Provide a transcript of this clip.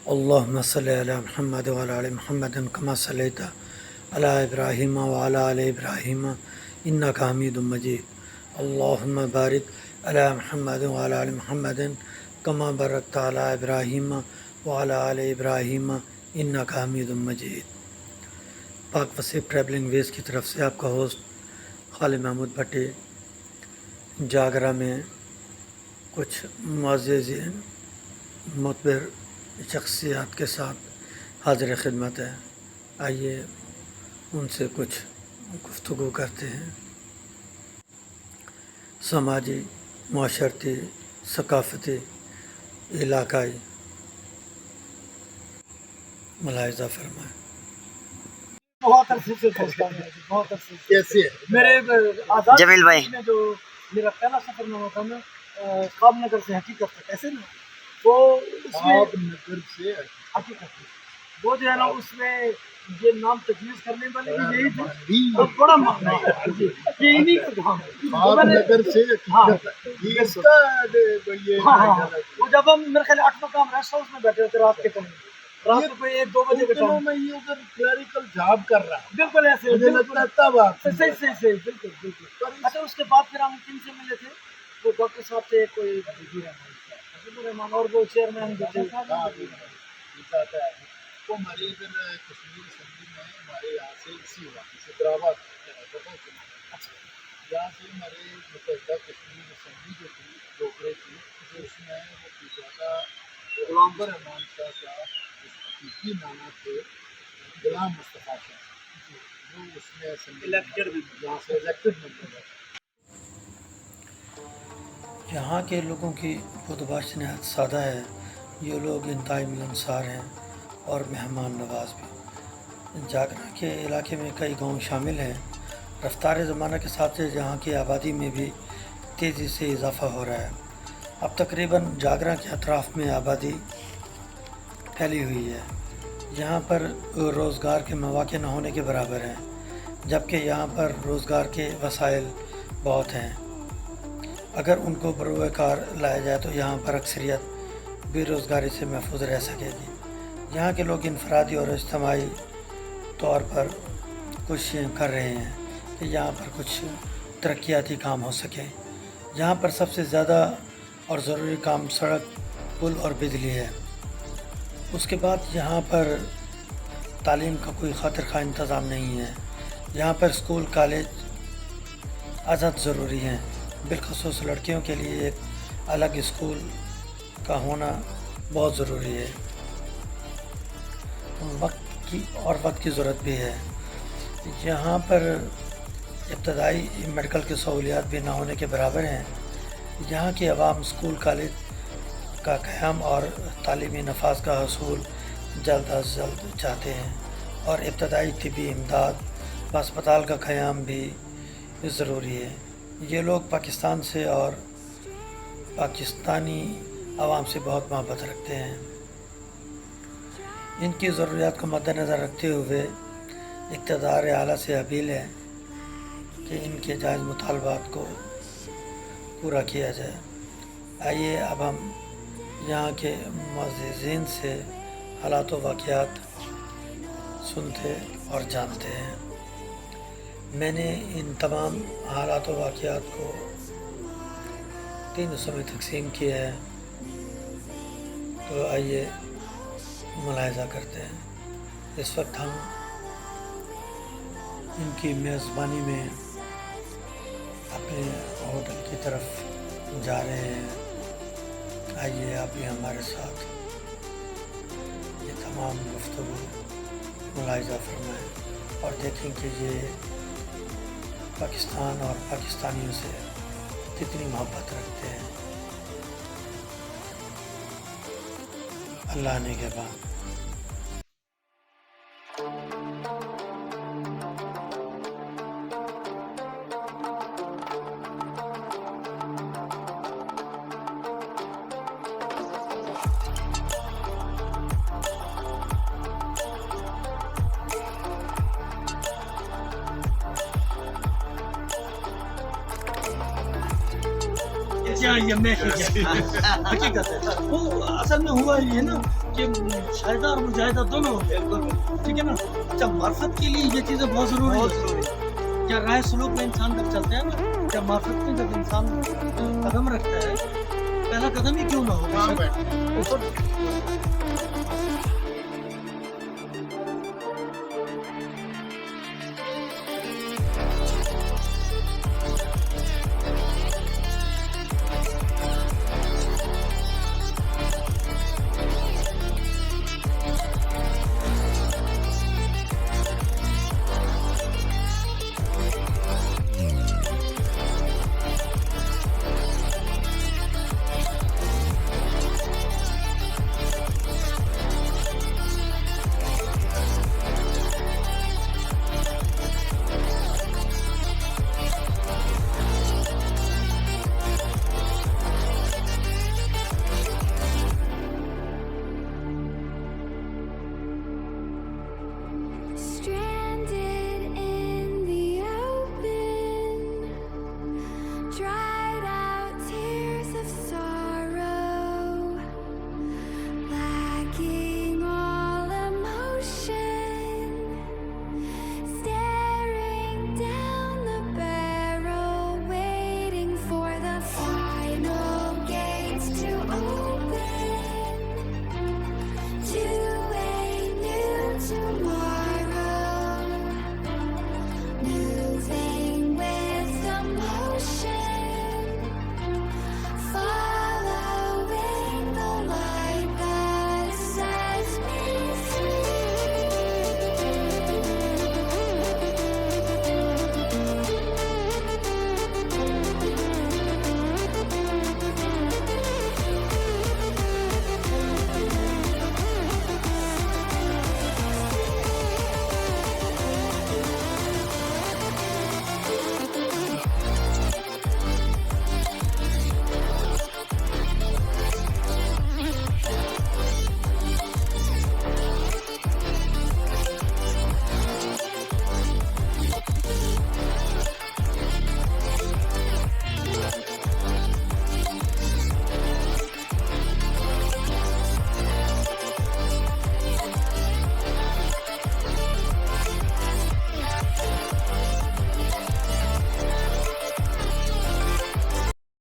اللهم صل على محمد وعلى آل محمد كما صليت على إبراهيم وعلى آل إبراهيم إنك حميد مجيد. اللهم بارك على محمد وعلى آل محمد كما باركت على إبراهيم وعلى آل إبراهيم إنك حميد مجيد. پاک وسیع ٹریولنگ ویز کی طرف سے آپ کا ہوسٹ خالد محمود بھٹی جاگرہ میں کچھ معزز معتبر شخصیات کے ساتھ حاضر خدمت ہے. آئیے ان سے کچھ گفتگو کرتے ہیں. سماجی، معاشرتی، ثقافتی، علاقائی ملاحظہ فرمائیں. بہت عرصے سے دوستان ہے، بہت عرصے سے. کیسے ہے؟ میرے آزاد جمیل بھائی میں جو میرا پہلا سفر نامہ تھا نا خواب نگر سے حقیقت تک، ایسے نا وہ اس میں آپ نگر سے حقیقت تک وہ جو ہے نا اس میں یہ نام تجویز کرنے والے بھی یہی تھے بھی اور بڑا معنی ہے جی، یہ انہی کا کام ہے. تو آپ میں نے نگر سے ہاں یہ اس کا یہ ہاں ہاں وہ جب ہم میرے خیال 8 مقام ریسٹ ہاؤس میں بیٹھے ہوتے رات کے ٹائم، رات کو کوئی 1-2 بجے کے دنوں ٹائم، میں یہ ادھر کلریکل جاب کر رہا ہے. بالکل ایسے مجھے بالکل لگتا ہے تب آپ صحیح صحیح صحیح بالکل بالکل. اچھا اس کے بعد پھر ہم کن سے ملے تھے؟ وہ ڈاکٹر صاحب تھے، کوئی وزیر اعظم اور وہ چیئرمین جو تھے. وہ ہمارے ادھر کشمیر اسمبلی میں ہمارے یہاں سے اسی علاقے سے حیدرآباد یہاں سے ہمارے متحدہ کشمیر اسمبلی جو تھی ڈوگرے کی، تو اس میں وہ پیشہ غلام رحمان شاہ کا حقیقی نامہ تھے غلام مصطفیٰ شاہ، وہ اس میں اسمبلی یہاں سے الیکٹڈ ممبر ہے. یہاں کے لوگوں کی بدباش نہایت سادہ ہے. یہ لوگ انتہائی ملنسار ہیں اور مہمان نواز بھی. جاگرہ کے علاقے میں کئی گاؤں شامل ہیں. رفتار زمانہ کے ساتھ یہاں کی آبادی میں بھی تیزی سے اضافہ ہو رہا ہے. اب تقریباً جاگرہ کے اطراف میں آبادی پھیلی ہوئی ہے. یہاں پر روزگار کے مواقع نہ ہونے کے برابر ہیں، جبکہ یہاں پر روزگار کے وسائل بہت ہیں. اگر ان کو بروئے کار لایا جائے تو یہاں پر اکثریت بے روزگاری سے محفوظ رہ سکے گی. یہاں کے لوگ انفرادی اور اجتماعی طور پر کوششیں کر رہے ہیں کہ یہاں پر کچھ ترقیاتی کام ہو سکیں. یہاں پر سب سے زیادہ اور ضروری کام سڑک، پل اور بجلی ہے. اس کے بعد یہاں پر تعلیم کا کوئی خاطر خواہ انتظام نہیں ہے. یہاں پر اسکول، کالج ازحد ضروری ہیں. بالخصوص لڑکیوں کے لیے ایک الگ اسکول کا ہونا بہت ضروری ہے. وقت کی ضرورت بھی ہے. یہاں پر ابتدائی میڈیکل کی سہولیات بھی نہ ہونے کے برابر ہیں. یہاں کی عوام اسکول، کالج کا قیام اور تعلیمی نفاذ کا حصول جلد از جلد چاہتے ہیں، اور ابتدائی طبی امداد و اسپتال کا قیام بھی ضروری ہے. یہ لوگ پاکستان سے اور پاکستانی عوام سے بہت محبت رکھتے ہیں. ان کی ضروریات کو مد نظر رکھتے ہوئے اقتدار اعلیٰ سے اپیل ہے کہ ان کے جائز مطالبات کو پورا کیا جائے. آئیے اب ہم یہاں کے معززین سے حالات و واقعات سنتے اور جانتے ہیں. میں نے ان تمام حالات و واقعات کو 3 حصوں میں تقسیم کیا ہے، تو آئیے ملاحظہ کرتے ہیں. اس وقت ہم ان کی میزبانی میں اپنے ہوٹل کی طرف جا رہے ہیں. آئیے آپ بھی ہمارے ساتھ یہ تمام گفتگو ملاحظہ فرمائیں اور دیکھیں کہ یہ پاکستان اور پاکستانیوں سے کتنی محبت رکھتے ہیں. اللہ نے کے بعد یہ میں حقیقت ہے وہ اصل میں ہوا یہ ہے نا کہ شاہدہ اور مجاہدہ دونوں ہوتے ہیں ٹھیک ہے نا اچھا معرفت کے لیے یہ چیزیں بہت ضروری ہے کیا رائے سلوک میں انسان جب چلتا ہے نا کیا معرفت میں جب انسان قدم رکھتا ہے پہلا قدم ہی کیوں نہ ہو